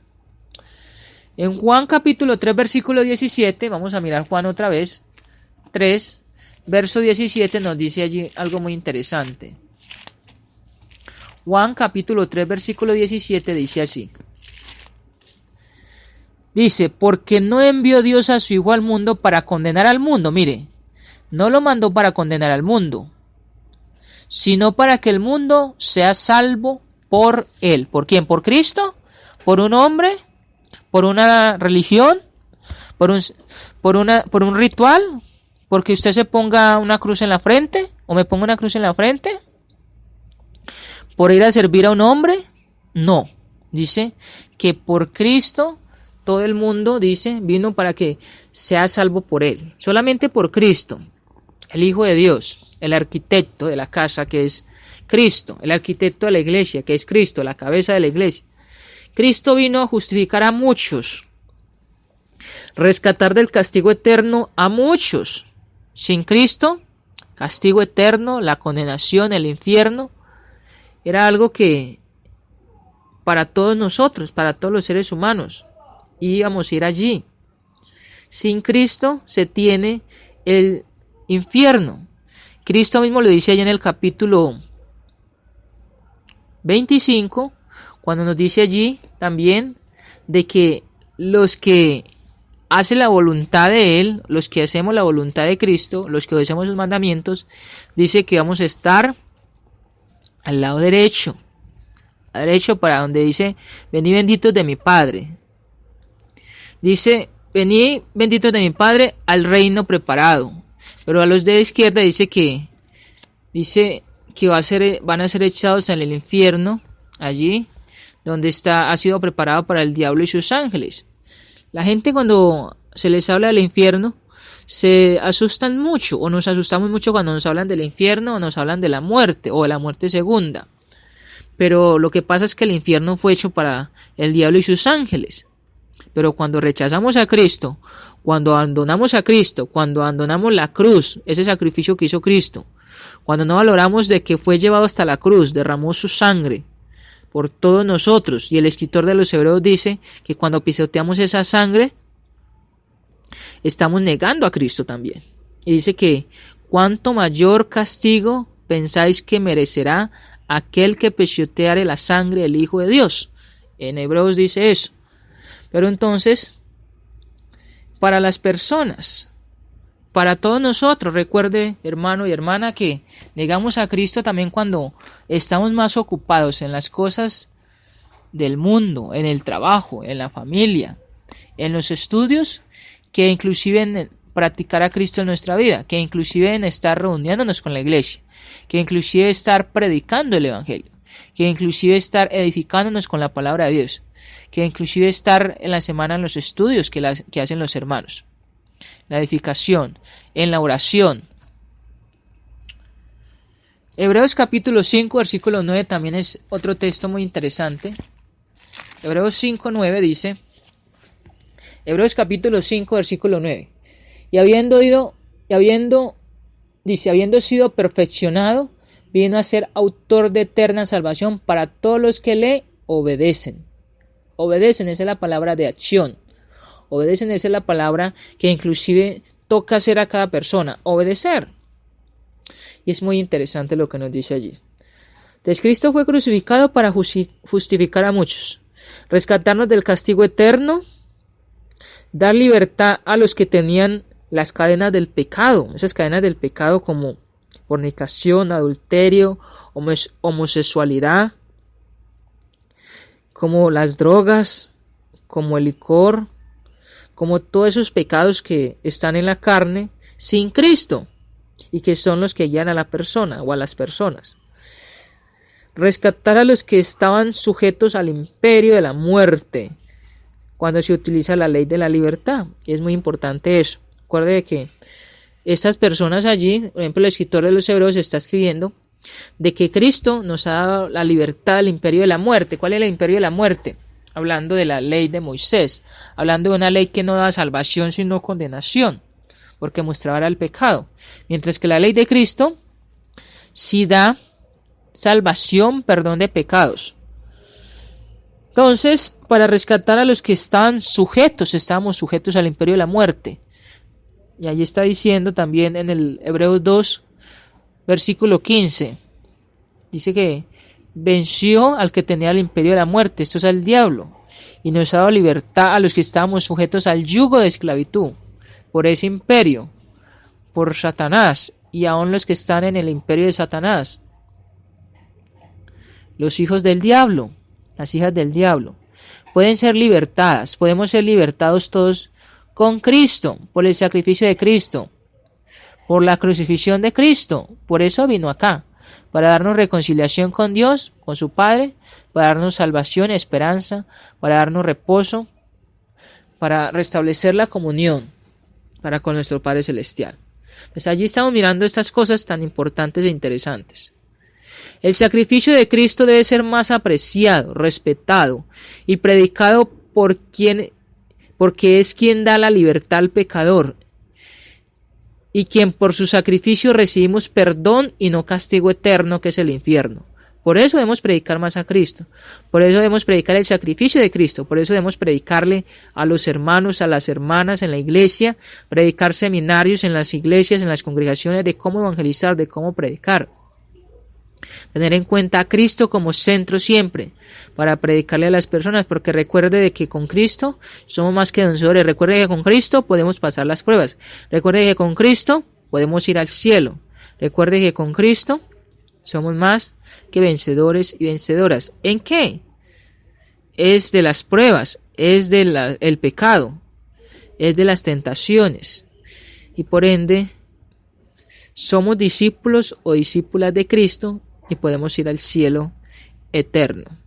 En Juan capítulo 3, versículo 17, vamos a mirar Juan otra vez, 3, verso 17 nos dice allí algo muy interesante. Juan capítulo 3, versículo 17 dice así. Dice, porque no envió Dios a su Hijo al mundo para condenar al mundo. Mire, no lo mandó para condenar al mundo, sino para que el mundo sea salvo por Él. ¿Por quién? ¿Por Cristo? ¿Por un hombre? ¿Por una religión? ¿Por un ritual? ¿Porque usted se ponga una cruz en la frente? ¿O me ponga una cruz en la frente? ¿Por ir a servir a un hombre? No. Dice que por Cristo todo el mundo, dice, vino para que sea salvo por Él. Solamente por Cristo, el Hijo de Dios, el arquitecto de la casa que es Cristo, el arquitecto de la iglesia que es Cristo, la cabeza de la iglesia. Cristo vino a justificar a muchos, rescatar del castigo eterno a muchos. Sin Cristo, castigo eterno, la condenación, el infierno, era algo que para todos nosotros, para todos los seres humanos, íbamos a ir allí. Sin Cristo se tiene el infierno. Cristo mismo lo dice allá en el capítulo 25, cuando nos dice allí también de que los que hacen la voluntad de Él, los que hacemos la voluntad de Cristo, los que obedecemos sus mandamientos, dice que vamos a estar al lado derecho para donde dice, venid benditos de mi Padre. Dice, venid benditos de mi Padre al reino preparado. Pero a los de la izquierda dice que van a ser echados en el infierno, allí, donde ha sido preparado para el diablo y sus ángeles. La gente, cuando se les habla del infierno, se asustan mucho, o nos asustamos mucho cuando nos hablan del infierno o nos hablan de la muerte o de la muerte segunda. Pero lo que pasa es que el infierno fue hecho para el diablo y sus ángeles. Pero cuando rechazamos a Cristo, cuando abandonamos a Cristo, cuando abandonamos la cruz, ese sacrificio que hizo Cristo, cuando no valoramos de que fue llevado hasta la cruz, derramó su sangre por todos nosotros, y el escritor de los Hebreos dice que cuando pisoteamos esa sangre, estamos negando a Cristo también. Y dice que cuánto mayor castigo pensáis que merecerá aquel que pisoteare la sangre del Hijo de Dios. En Hebreos dice eso. Pero entonces, para las personas, para todos nosotros, recuerde, hermano y hermana, que negamos a Cristo también cuando estamos más ocupados en las cosas del mundo, en el trabajo, en la familia, en los estudios, que inclusive en practicar a Cristo en nuestra vida, que inclusive en estar reuniéndonos con la iglesia, que inclusive estar predicando el evangelio, que inclusive estar edificándonos con la palabra de Dios, que inclusive estar en la semana en los estudios que hacen los hermanos, la edificación, en la oración. Hebreos capítulo 5, versículo 9 también es otro texto muy interesante. Hebreos 5, 9 dice, Hebreos capítulo 5, versículo 9, habiendo sido perfeccionado, vino a ser autor de eterna salvación para todos los que le obedecen. Obedecen, esa es la palabra de acción. Obedecen, esa es la palabra que inclusive toca hacer a cada persona, obedecer. Y es muy interesante lo que nos dice allí. Entonces, Cristo fue crucificado para justificar a muchos, rescatarnos del castigo eterno, dar libertad a los que tenían las cadenas del pecado, esas cadenas del pecado como fornicación, adulterio, homosexualidad, como las drogas, como el licor, como todos esos pecados que están en la carne sin Cristo y que son los que guían a la persona o a las personas. Rescatar a los que estaban sujetos al imperio de la muerte cuando se utiliza la ley de la libertad. Y es muy importante eso. Recuerde que estas personas allí, por ejemplo el escritor de los Hebreos está escribiendo de que Cristo nos ha dado la libertad del imperio de la muerte. ¿Cuál es el imperio de la muerte? Hablando de la ley de Moisés, hablando de una ley que no da salvación sino condenación, porque mostraba el pecado, mientras que la ley de Cristo sí da salvación, perdón de pecados. Entonces, para rescatar a los que estábamos sujetos al imperio de la muerte, y allí está diciendo también en el Hebreos 2, versículo 15, dice que venció al que tenía el imperio de la muerte, esto es al diablo, y nos ha dado libertad a los que estábamos sujetos al yugo de esclavitud, por ese imperio, por Satanás, y aún los que están en el imperio de Satanás, los hijos del diablo, las hijas del diablo, pueden ser libertadas, podemos ser libertados todos con Cristo, por el sacrificio de Cristo, por la crucifixión de Cristo. Por eso vino acá, para darnos reconciliación con Dios, con su Padre, para darnos salvación, esperanza, para darnos reposo, para restablecer la comunión para con nuestro Padre Celestial. Pues allí estamos mirando estas cosas tan importantes e interesantes. El sacrificio de Cristo debe ser más apreciado, respetado y predicado porque es quien da la libertad al pecador y quien por su sacrificio recibimos perdón y no castigo eterno, que es el infierno. Por eso debemos predicar más a Cristo, por eso debemos predicar el sacrificio de Cristo, por eso debemos predicarle a los hermanos, a las hermanas en la iglesia, predicar seminarios en las iglesias, en las congregaciones de cómo evangelizar, de cómo predicar. Tener en cuenta a Cristo como centro siempre para predicarle a las personas, porque recuerde de que con Cristo somos más que vencedores. Recuerde que con Cristo podemos pasar las pruebas. Recuerde que con Cristo podemos ir al cielo. Recuerde que con Cristo somos más que vencedores y vencedoras. ¿En qué? Es de las pruebas, es del pecado, es de las tentaciones. Y por ende, somos discípulos o discípulas de Cristo y podemos ir al cielo eterno.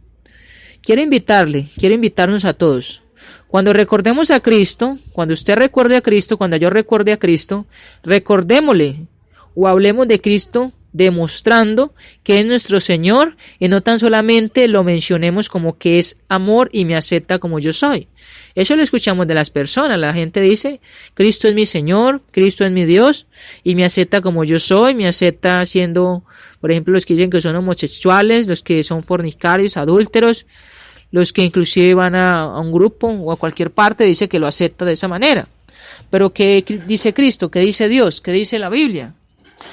quiero invitarnos a todos. Cuando recordemos a Cristo, cuando usted recuerde a Cristo, cuando yo recuerde a Cristo, recordémosle o hablemos de Cristo demostrando que es nuestro Señor y no tan solamente lo mencionemos como que es amor y me acepta como yo soy. Eso lo escuchamos de las personas. La gente dice, Cristo es mi Señor, Cristo es mi Dios y me acepta como yo soy, me acepta siendo, por ejemplo, los que dicen que son homosexuales, los que son fornicarios, adúlteros, los que inclusive van a un grupo o a cualquier parte, dice que lo acepta de esa manera. Pero ¿qué dice Cristo? ¿Qué dice Dios? ¿Qué dice la Biblia?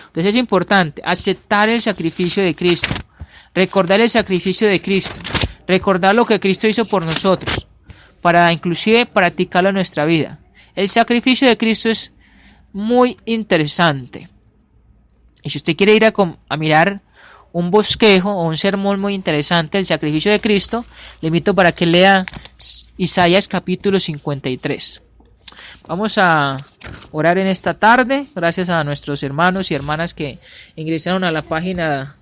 Entonces es importante aceptar el sacrificio de Cristo, recordar el sacrificio de Cristo, recordar lo que Cristo hizo por nosotros, para inclusive practicarlo en nuestra vida. El sacrificio de Cristo es muy interesante. Y si usted quiere ir a mirar un bosquejo o un sermón muy interesante del sacrificio de Cristo, le invito para que lea Isaías capítulo 53. Vamos a orar en esta tarde, gracias a nuestros hermanos y hermanas que ingresaron a la página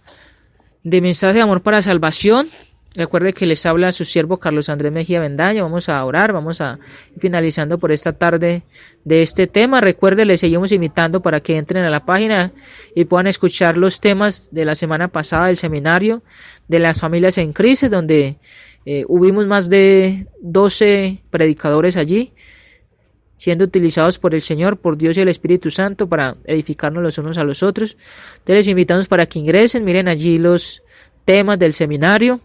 de Mensaje de Amor para Salvación. Recuerde que les habla su siervo Carlos Andrés Mejía Bendaño. Vamos a orar, vamos a ir finalizando por esta tarde de este tema. Recuerde, les seguimos invitando para que entren a la página y puedan escuchar los temas de la semana pasada del seminario de las familias en crisis, donde hubimos más de 12 predicadores allí, siendo utilizados por el Señor, por Dios y el Espíritu Santo para edificarnos los unos a los otros. Entonces les invitamos para que ingresen, miren allí los temas del seminario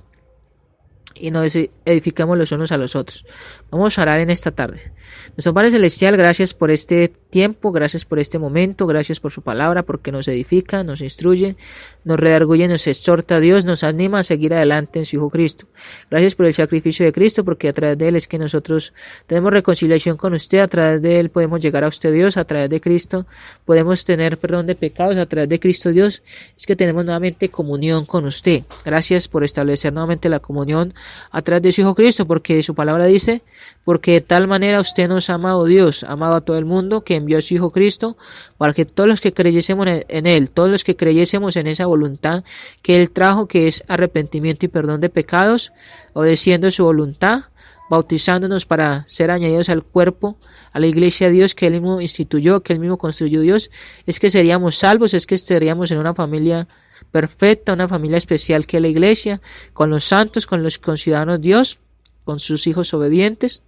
y nos edificamos los unos a los otros. Vamos a orar en esta tarde. Nuestro Padre Celestial, gracias por este tiempo, gracias por este momento, gracias por su palabra, porque nos edifica, nos instruye, nos redarguye, nos exhorta a Dios, nos anima a seguir adelante en su Hijo Cristo. Gracias por el sacrificio de Cristo, porque a través de Él es que nosotros tenemos reconciliación con usted, a través de Él podemos llegar a usted Dios, a través de Cristo podemos tener perdón de pecados, a través de Cristo Dios es que tenemos nuevamente comunión con usted. Gracias por establecer nuevamente la comunión a través de su Hijo Cristo, porque su palabra dice, porque de tal manera usted nos ha amado Dios, ha amado a todo el mundo, que envió a su Hijo Cristo, para que todos los que creyésemos en Él, todos los que creyésemos en esa voluntad que Él trajo, que es arrepentimiento y perdón de pecados, obedeciendo su voluntad, bautizándonos para ser añadidos al cuerpo, a la iglesia de Dios que Él mismo instituyó, que Él mismo construyó Dios, es que seríamos salvos, es que estaríamos en una familia perfecta, una familia especial que es la iglesia, con los santos, con los conciudadanos de Dios, con sus hijos obedientes,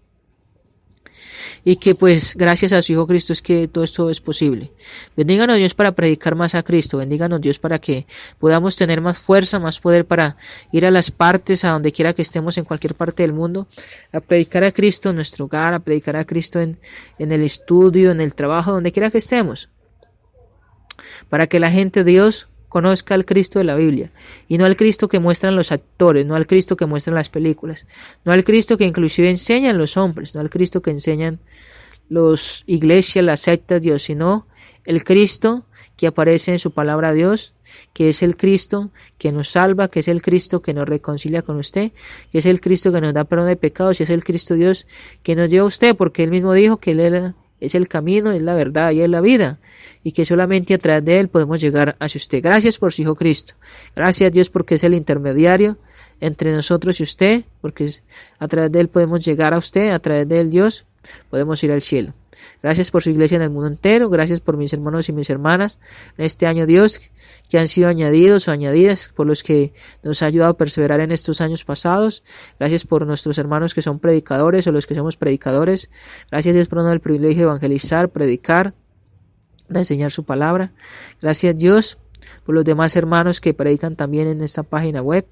y que pues gracias a su Hijo Cristo es que todo esto es posible. Bendíganos Dios para predicar más a Cristo, bendíganos Dios para que podamos tener más fuerza, más poder para ir a las partes, a donde quiera que estemos en cualquier parte del mundo, a predicar a Cristo en nuestro hogar, a predicar a Cristo en el estudio, en el trabajo, donde quiera que estemos, para que la gente de Dios conozca al Cristo de la Biblia, y no al Cristo que muestran los actores, no al Cristo que muestran las películas, no al Cristo que inclusive enseñan los hombres, no al Cristo que enseñan los iglesias, las sectas de Dios, sino el Cristo que aparece en su palabra de Dios, que es el Cristo que nos salva, que es el Cristo que nos reconcilia con usted, que es el Cristo que nos da perdón de pecados, y es el Cristo Dios que nos lleva a usted, porque Él mismo dijo que Él es el camino, es la verdad y es la vida, y que solamente a través de Él podemos llegar hacia usted. Gracias por su Hijo Cristo. Gracias Dios porque es el intermediario entre nosotros y usted, porque a través de Él podemos llegar a usted, a través de Él Dios podemos ir al cielo. Gracias por su iglesia en el mundo entero, gracias por mis hermanos y mis hermanas en este año, Dios, que han sido añadidos o añadidas, por los que nos ha ayudado a perseverar en estos años pasados. Gracias por nuestros hermanos que son predicadores o los que somos predicadores. Gracias Dios por el privilegio de evangelizar, predicar, de enseñar su palabra. Gracias Dios por los demás hermanos que predican también en esta página web.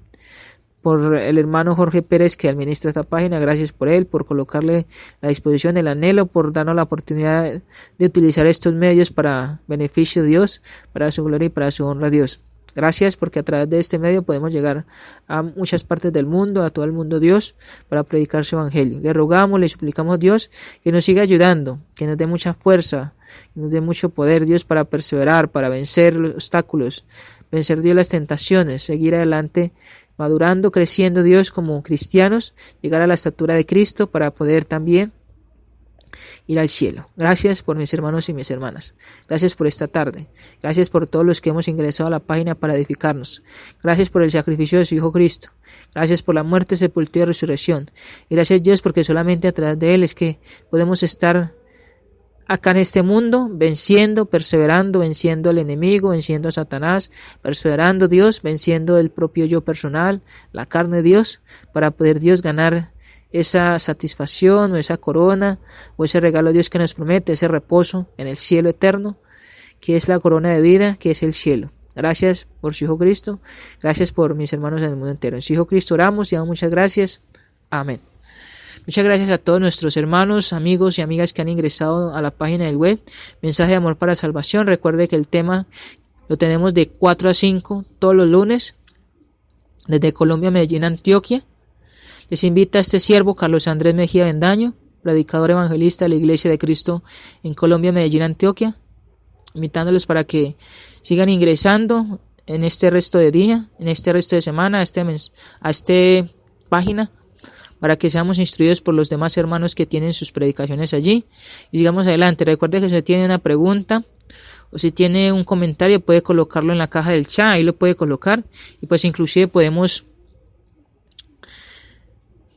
Por el hermano Jorge Pérez que administra esta página, gracias por él, por colocarle a disposición el anhelo, por darnos la oportunidad de utilizar estos medios para beneficio de Dios, para su gloria y para su honra a Dios. Gracias porque a través de este medio podemos llegar a muchas partes del mundo, a todo el mundo Dios, para predicar su evangelio. Le rogamos, le suplicamos Dios que nos siga ayudando, que nos dé mucha fuerza, que nos dé mucho poder Dios para perseverar, para vencer los obstáculos, vencer Dios las tentaciones, seguir adelante, madurando, creciendo Dios como cristianos, llegar a la estatura de Cristo para poder también ir al cielo. Gracias por mis hermanos y mis hermanas. Gracias por esta tarde. Gracias por todos los que hemos ingresado a la página para edificarnos. Gracias por el sacrificio de su Hijo Cristo. Gracias por la muerte, sepultura y resurrección. Y gracias, Dios, porque solamente a través de Él es que podemos estar acá en este mundo, venciendo, perseverando, venciendo al enemigo, venciendo a Satanás, perseverando, Dios, venciendo el propio yo personal, la carne de Dios, para poder, Dios, ganar esa satisfacción o esa corona o ese regalo de Dios que nos promete, ese reposo en el cielo eterno, que es la corona de vida, que es el cielo. Gracias por su Hijo Cristo, gracias por mis hermanos en el mundo entero. En su Hijo Cristo oramos y damos muchas gracias. Amén. Muchas gracias a todos nuestros hermanos, amigos y amigas que han ingresado a la página del web. Mensaje de amor para salvación. Recuerde que el tema lo tenemos de 4 a 5 todos los lunes, desde Colombia, Medellín, Antioquia. Les invita a este siervo Carlos Andrés Mejía Bendaño, predicador evangelista de la Iglesia de Cristo en Colombia, Medellín, Antioquia, invitándolos para que sigan ingresando en este resto de día, en este resto de semana, a esta página, para que seamos instruidos por los demás hermanos que tienen sus predicaciones allí y sigamos adelante. Recuerde que si usted tiene una pregunta o si tiene un comentario puede colocarlo en la caja del chat, ahí lo puede colocar y pues inclusive podemos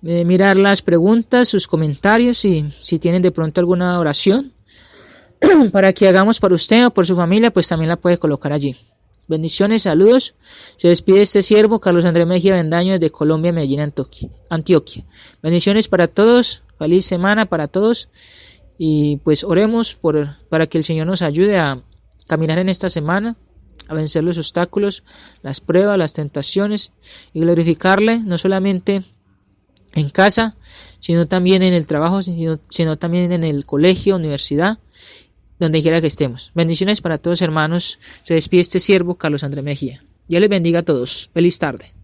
mirar las preguntas, sus comentarios y si tienen de pronto alguna oración para que hagamos por usted o por su familia, pues también la puede colocar allí. Bendiciones, saludos. Se despide este siervo Carlos Andrés Mejía Bendaño desde Colombia, Medellín, Antioquia. Bendiciones para todos, feliz semana para todos y pues oremos para que el Señor nos ayude a caminar en esta semana, a vencer los obstáculos, las pruebas, las tentaciones y glorificarle no solamente en casa, sino también en el trabajo, sino también en el colegio, universidad, donde quiera que estemos. Bendiciones para todos, hermanos. Se despide este siervo Carlos Andrés Mejía. Dios les bendiga a todos. Feliz tarde.